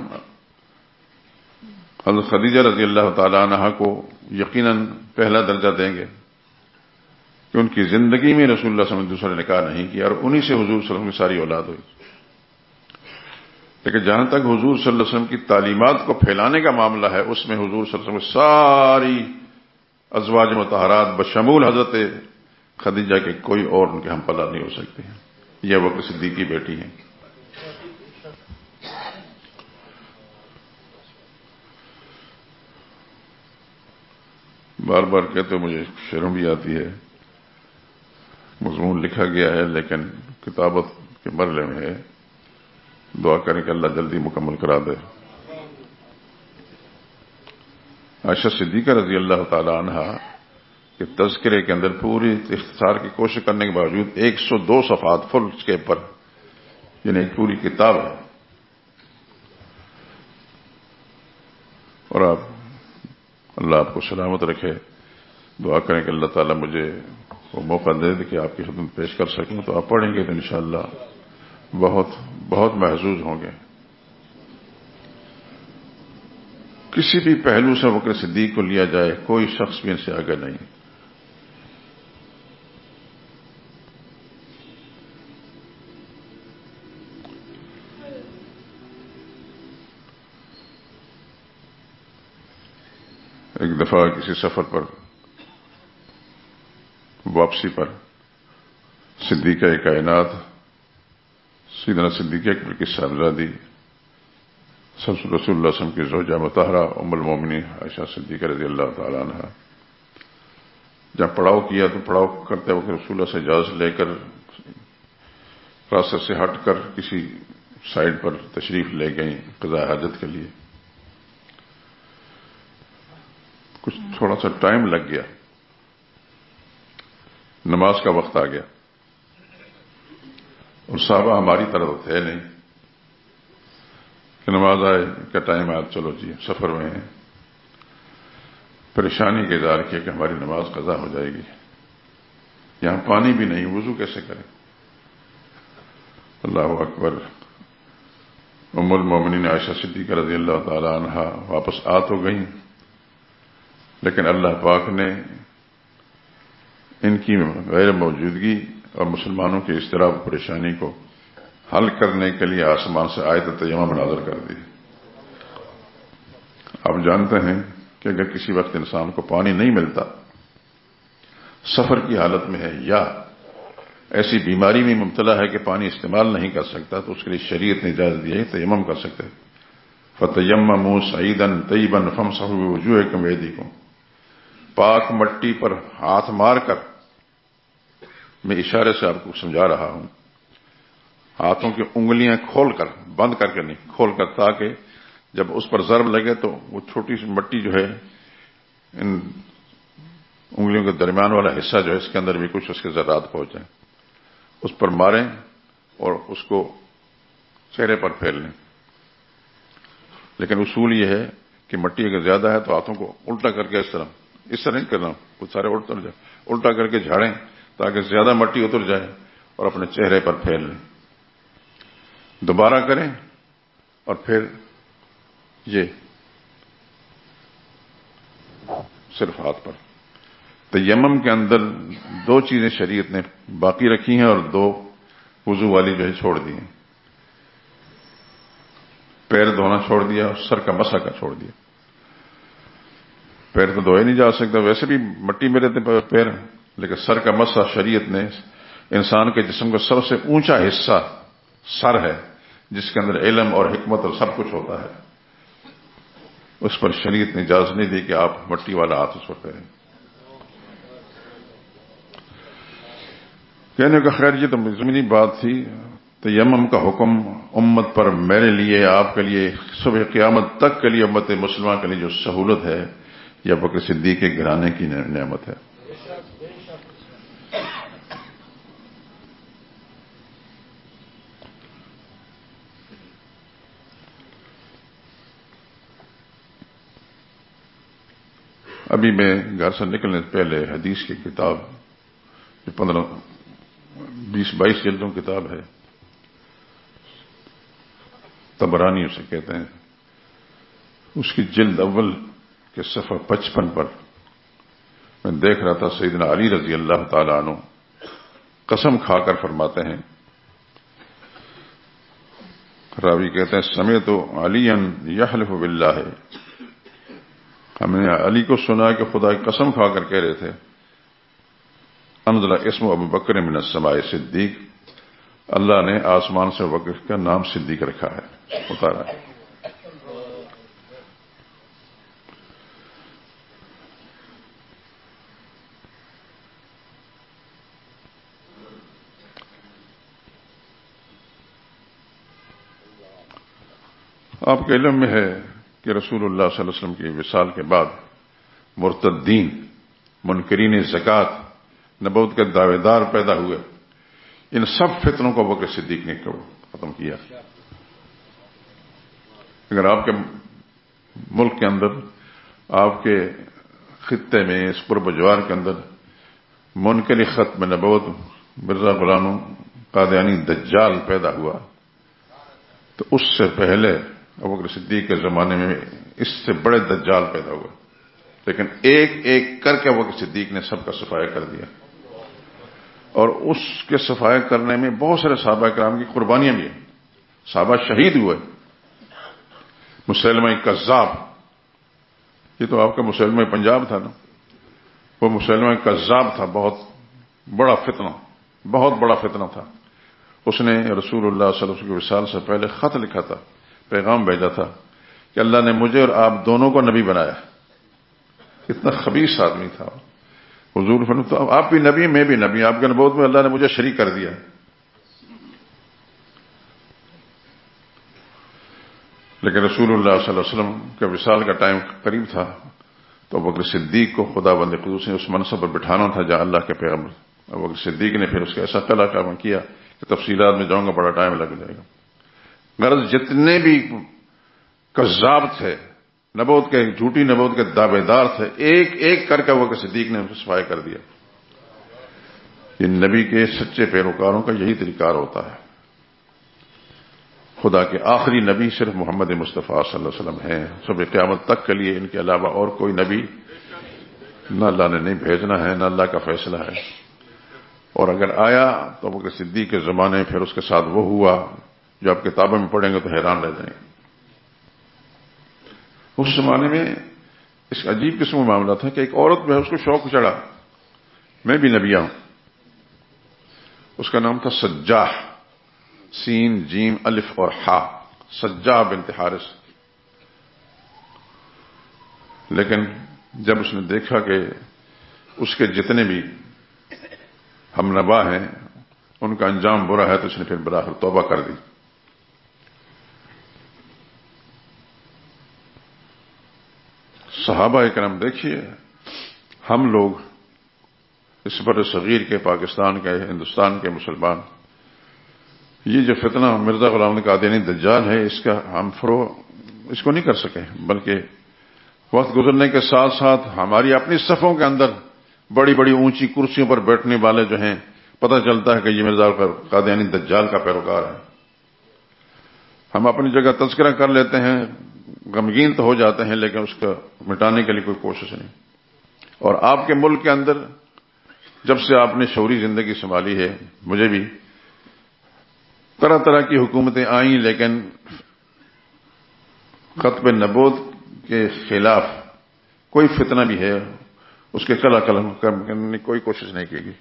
حضرت خدیجہ رضی اللہ تعالی عنہا کو یقیناً پہلا درجہ دیں گے کہ ان کی زندگی میں رسول اللہ صلی اللہ علیہ وسلم نے دوسرا نکاح نہیں کیا، اور انہی سے حضور صلی اللہ علیہ وسلم کی ساری اولاد ہوئی۔ لیکن جہاں تک حضور صلی اللہ علیہ وسلم کی تعلیمات کو پھیلانے کا معاملہ ہے، اس میں حضور صلی اللہ علیہ وسلم کی ساری ازواج مطہرات بشمول حضرت خدیجہ کے کوئی اور ان کے ہم پلہ نہیں ہو سکتے ہیں۔ یہ ابو بکر صدیق کی بیٹی ہیں۔ بار بار کہتے مجھے شرم بھی آتی ہے، مضمون لکھا گیا ہے لیکن کتابت کے مرحلے میں ہے، دعا کریں کہ اللہ جلدی مکمل کرا دے۔ عائشہ صدیقہ رضی اللہ تعالی عنہا کے تذکرے کے اندر پوری اختصار کی کوشش کرنے کے باوجود 102 صفحات فل کے پر، یعنی ایک پوری کتاب ہے، اور آپ اللہ آپ کو سلامت رکھے۔ دعا کریں کہ اللہ تعالیٰ مجھے وہ موقع دے دے کہ آپ کی خدمت پیش کر سکوں، تو آپ پڑھیں گے تو انشاءاللہ بہت بہت محظوظ ہوں گے۔ کسی بھی پہلو سے ابو بکر صدیق کو لیا جائے، کوئی شخص بھی ان سے آگے نہیں۔ ایک دفعہ کسی سفر پر واپسی پر صدیقہ کائنات سیدنا صدیقہ اکبر کی صاحبزادی رسول اللہ صلی اللہ علیہ وسلم کی زوجہ مطہرہ ام المومنین عائشہ صدیقہ رضی اللہ تعالی عنہا جب پڑاؤ کیا تو پڑاؤ کرتے وقت رسول اللہ سے اجازت لے کر راستے سے ہٹ کر کسی سائڈ پر تشریف لے گئیں قضاء حاجت کے لیے. کچھ تھوڑا سا ٹائم لگ گیا، نماز کا وقت آ گیا اور صحابہ ہماری طرح تو تھے نہیں کہ نماز آئے کا ٹائم آیا چلو جی سفر میں ہیں. پریشانی کا اظہار کیا کہ ہماری نماز قضا ہو جائے گی، یہاں پانی بھی نہیں، وضو کیسے کریں؟ اللہ اکبر. ام المومنین عائشہ صدیقہ رضی اللہ تعالی عنہا واپس آ تو گئیں، لیکن اللہ پاک نے ان کی غیر موجودگی اور مسلمانوں کی اضطراب و پریشانی کو حل کرنے کے لیے آسمان سے آیت تیمم نازل کر دی. آپ جانتے ہیں کہ اگر کسی وقت انسان کو پانی نہیں ملتا، سفر کی حالت میں ہے یا ایسی بیماری میں مبتلا ہے کہ پانی استعمال نہیں کر سکتا، تو اس کے لیے شریعت نے اجازت دی ہے تیمم کر سکتے. فَتَيَمَّمُوا صَعِيدًا طَيِّبًا فَامْسَحُوا بِوُجُوهِكُمْ وَأَيْدِيكُمْ. پاک مٹی پر ہاتھ مار کر، میں اشارے سے آپ کو سمجھا رہا ہوں، ہاتھوں کی انگلیاں کھول کر، بند کر کے نہیں، کھول کر، تاکہ جب اس پر ضرب لگے تو وہ چھوٹی سی مٹی جو ہے ان انگلیوں کے درمیان والا حصہ جو ہے اس کے اندر بھی کچھ اس کے ذرات پہنچ جائیں، اس پر ماریں اور اس کو چہرے پر پھیر لیں. لیکن اصول یہ ہے کہ مٹی اگر زیادہ ہے تو ہاتھوں کو الٹا کر کے اس طرح نہیں کرنا، کچھ سارے الٹا کر کے جھاڑیں تاکہ زیادہ مٹی اتر جائے اور اپنے چہرے پر پھیر لیں. دوبارہ کریں اور پھر یہ صرف ہاتھ پر. تیمم کے اندر دو چیزیں شریعت نے باقی رکھی ہیں اور دو وضو والی جو ہے چھوڑ دی ہیں. پیر دھونا چھوڑ دیا اور سر کا مسح کا چھوڑ دیا. پیر تو دھوئے نہیں جا سکتا، ویسے بھی مٹی میں رہتے پیر، لیکن سر کا مسح شریعت نے انسان کے جسم کا سب سے اونچا حصہ سر ہے، جس کے اندر علم اور حکمت اور سب کچھ ہوتا ہے، اس پر شریعت نے اجازت نہیں دی کہ آپ مٹی والا ہاتھ اس پر پھیریں. کہنے کا خیر یہ تو زمینی بات تھی. تیمم کا حکم امت پر، میرے لیے، آپ کے لیے، صبح قیامت تک کے لیے امت مسلمہ کے لیے جو سہولت ہے، یہ ابوبکر صدیق کے گھرانے کی نعمت ہے. ابھی میں گھر سے نکلنے سے پہلے حدیث کی کتاب، جو 20-22 جلدوں کتاب ہے، طبرانی اسے کہتے ہیں، اس کی جلد اول کے صفحہ 55 پر میں دیکھ رہا تھا سیدنا علی رضی اللہ تعالی عنہ قسم کھا کر فرماتے ہیں، راوی کہتے ہیں سمعت علیا یحلف باللہ، ہم نے علی کو سنا کہ خدا کی قسم کھا کر کہہ رہے تھے، انزل اسم ابو بکر من السماء صدیق، اللہ نے آسمان سے بکر کا نام صدیق رکھا ہے، اتارا ہے. آپ کے علم میں ہے کہ رسول اللہ صلی اللہ علیہ وسلم کی وصال کے بعد مرتدین، منکرین زکوٰۃ، نبوت کے دعوے دار پیدا ہوئے. ان سب فتنوں کو ابوبکر صدیق نے ختم کیا. اگر آپ کے ملک کے اندر، آپ کے خطے میں، اس قرب و جوار کے اندر منکر ختم نبوت مرزا غلام قادیانی دجال پیدا ہوا، تو اس سے پہلے ابوبکر صدیق کے زمانے میں اس سے بڑے دجال پیدا ہوئے، لیکن ایک ایک کر کے ابوبکر صدیق نے سب کا صفایا کر دیا. اور اس کے صفایا کرنے میں بہت سارے صحابہ کرام کی قربانیاں بھی ہیں. صحابہ شہید ہوئے. مسلمہ کذاب یہ تو آپ کا مسلمہ پنجاب تھا نا، وہ مسلمہ کذاب تھا، بہت بڑا فتنہ تھا۔ اس نے رسول اللہ صلی اللہ علیہ وسلم کے وصال سے پہلے خط لکھا تھا، پیغام بھیجا تھا کہ اللہ نے مجھے اور آپ دونوں کو نبی بنایا۔ اتنا خبیث آدمی تھا حضور فرماتے تو آپ بھی نبی، میں بھی نبی، آپ کے نبوت میں اللہ نے مجھے شریک کر دیا۔ لیکن رسول اللہ صلی اللہ علیہ وسلم کے وصال کا ٹائم قریب تھا تو ابوبکر صدیق کو خدا بند قدوس نے اس منصب پر بٹھانا تھا جہاں اللہ کے پیغمبر۔ ابوبکر صدیق نے پھر اس کا ایسا قلعہ کام کیا کہ تفصیلات میں جاؤں گا بڑا ٹائم لگ جائے گا۔ غرض جتنے بھی کذاب تھے، نبوت کے جھوٹی نبوت کے دعوے دار تھے، ایک ایک کر کے ابوبکر صدیق نے صفائی کر دیا۔ یہ نبی کے سچے پیروکاروں کا یہی طریقہ ہوتا ہے۔ خدا کے آخری نبی صرف محمد مصطفیٰ صلی اللہ علیہ وسلم ہیں، سب قیامت تک کے لیے ان کے علاوہ اور کوئی نبی نہ اللہ نے نہیں بھیجنا ہے، نہ اللہ کا فیصلہ ہے۔ اور اگر آیا تو ابوبکر صدیق کے زمانے پھر اس کے ساتھ وہ ہوا جو آپ کتابوں میں پڑھیں گے تو حیران رہ جائیں گے۔ اس زمانے میں اس عجیب قسم کا معاملہ تھا کہ ایک عورت جو ہے اس کو شوق چڑھا میں بھی نبی ہوں۔ اس کا نام تھا سجاح، سین جیم الف اور ہا، سجاح بنت حارث۔ لیکن جب اس نے دیکھا کہ اس کے جتنے بھی ہم نوا ہیں ان کا انجام برا ہے تو اس نے پھر بآخر توبہ کر دی۔ صحابہ کرام دیکھیے، ہم لوگ اس بر صغیر کے، پاکستان کے، ہندوستان کے مسلمان، یہ جو فتنہ مرزا غلام قادیانی دجال ہے اس کا ہم اس کو نہیں کر سکے، بلکہ وقت گزرنے کے ساتھ ساتھ ہماری اپنی صفوں کے اندر بڑی بڑی اونچی کرسیوں پر بیٹھنے والے جو ہیں پتہ چلتا ہے کہ یہ مرزا قادیانی دجال کا پیروکار ہے۔ ہم اپنی جگہ تذکرہ کر لیتے ہیں، غمگین تو ہو جاتے ہیں، لیکن اس کو مٹانے کے لیے کوئی کوشش نہیں۔ اور آپ کے ملک کے اندر جب سے آپ نے شعوری زندگی سنبھالی ہے، مجھے بھی طرح طرح کی حکومتیں آئیں، لیکن ختم نبوت کے خلاف کوئی فتنہ بھی ہے اس کے قلع قلم کرنے کی کوئی کوشش نہیں کی گئی۔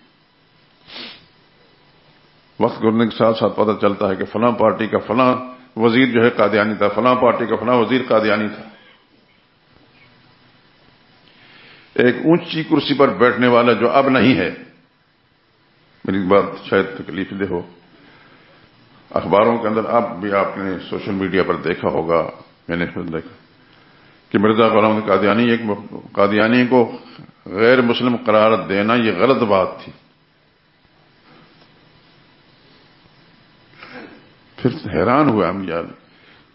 وقت گزرنے کے ساتھ ساتھ پتہ چلتا ہے کہ فلاں پارٹی کا فلاں وزیر جو ہے قادیانی تھا، فلاں پارٹی کا فلاں وزیر قادیانی تھا۔ ایک اونچی کرسی پر بیٹھنے والا جو اب نہیں ہے، میری بات شاید تکلیف دہ ہو، اخباروں کے اندر اب بھی آپ نے سوشل میڈیا پر دیکھا ہوگا، میں نے خود دیکھا کہ مرزا غلام قادیانی کو غیر مسلم قرار دینا یہ غلط بات تھی۔ پھر حیران ہوا ہم، یار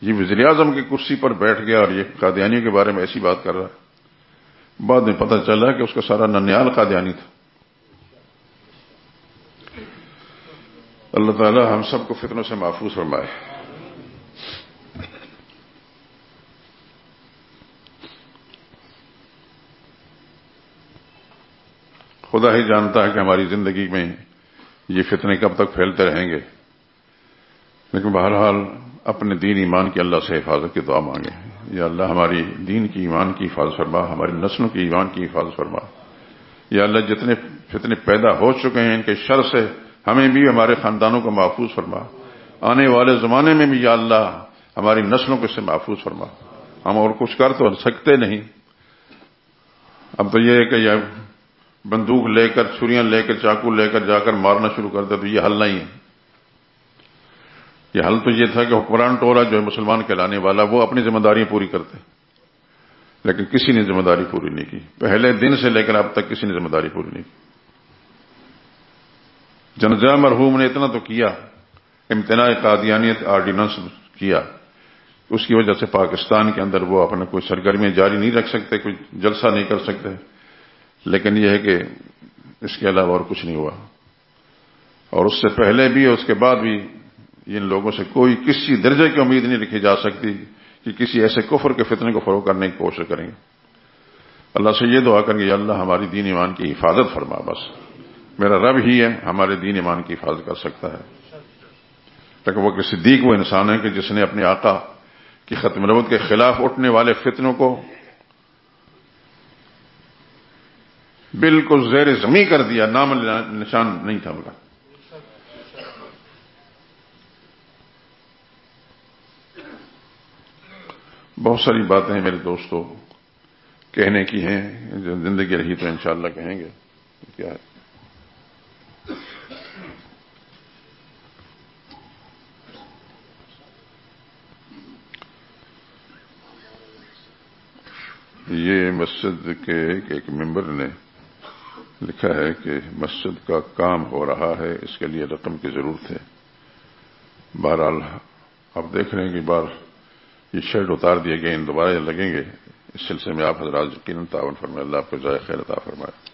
یہ وزیر اعظم کی کرسی پر بیٹھ گیا اور یہ قادیانیوں کے بارے میں ایسی بات کر رہا ہے۔ بعد میں پتہ چلا کہ اس کا سارا ننیال قادیانی تھا۔ اللہ تعالی ہم سب کو فتنوں سے محفوظ فرمائے۔ خدا ہی جانتا ہے کہ ہماری زندگی میں یہ فتنے کب تک پھیلتے رہیں گے، لیکن بہرحال اپنے دین ایمان کی اللہ سے حفاظت کی دعا مانگے۔ یا اللہ ہماری دین کی ایمان کی حفاظت فرما، ہماری نسلوں کی ایمان کی حفاظت فرما۔ یا اللہ جتنے فتنے پیدا ہو چکے ہیں ان کے شر سے ہمیں بھی ہمارے خاندانوں کو محفوظ فرما، آنے والے زمانے میں بھی یا اللہ ہماری نسلوں کو اس سے محفوظ فرما۔ ہم اور کچھ کر تو سکتے نہیں، اب تو یہ ہے کہ یہ بندوق لے کر، چھریاں لے کر، چاقو لے کر جا کر مارنا شروع کر دے تو یہ حل نہیں ہے۔ یہ حل تو یہ تھا کہ حکمران ٹولہ جو ہے مسلمان کہلانے والا وہ اپنی ذمہ داریاں پوری کرتے، لیکن کسی نے ذمہ داری پوری نہیں کی، پہلے دن سے لے کر اب تک کسی نے ذمہ داری پوری نہیں کی۔ جنازہ مرحوم نے اتنا تو کیا، امتناع قادیانیت آرڈیننس کیا، اس کی وجہ سے پاکستان کے اندر وہ اپنا کوئی سرگرمیاں جاری نہیں رکھ سکتے، کوئی جلسہ نہیں کر سکتے، لیکن یہ ہے کہ اس کے علاوہ اور کچھ نہیں ہوا۔ اور اس سے پہلے بھی اور اس کے بعد بھی ان لوگوں سے کوئی کسی درجے کی امید نہیں رکھی جا سکتی کہ کسی ایسے کفر کے فتنے کو فروغ کرنے کی کوشش کریں گے۔ اللہ سے یہ دعا کریں گے یا اللہ ہماری دین ایمان کی حفاظت فرما، بس میرا رب ہی ہے ہمارے دین ایمان کی حفاظت کر سکتا ہے۔ لیکن ابوبکر صدیق وہ انسان ہے کہ جس نے اپنے آقا کی ختم نبوت کے خلاف اٹھنے والے فتنوں کو بالکل زیر زمین کر دیا، نام نشان نہیں تھا ان کا۔ بہت ساری باتیں میرے دوستوں کہنے کی ہیں، جو زندگی رہی تو انشاءاللہ کہیں گے۔ کیا ہے یہ مسجد کے ایک ممبر نے لکھا ہے کہ مسجد کا کام ہو رہا ہے، اس کے لیے رقم کی ضرورت ہے۔ بہرحال آپ دیکھ رہے ہیں کہ بار یہ شیڈ اتار دیے گئے، ان دوبارہ لگیں گے، اس سلسلے میں آپ حضرات یقیناً تعاون فرمائیں۔ اللہ آپ کو جزائے خیر عطا فرمائے۔